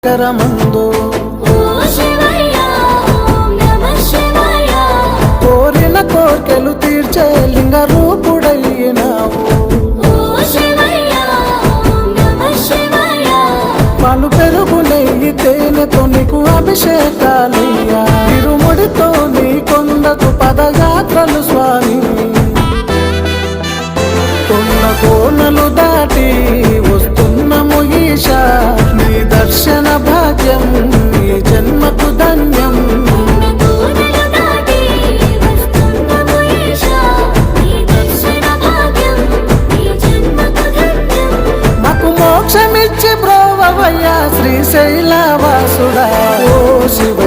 కరమందు కోరిన కోర్కెలు తీర్చే లింగ రూపుడయ్యినావు. పాలు పెరుగు నెయ్యి తేనెతో నీకు అభిషేకాలయ్యా. ఇరుముడితో నీ కొండకు పదయాత్రలు స్వామి. కొండ కోనలు దాటి వస్తున్నాము ఈశా. నీ దర్శన భాగ్యం నీ జన్మకు ధన్యం. మాకు మోక్షమిచ్చి బ్రోవయ్యా శ్రీశైలవాసుడా. ఓ శివ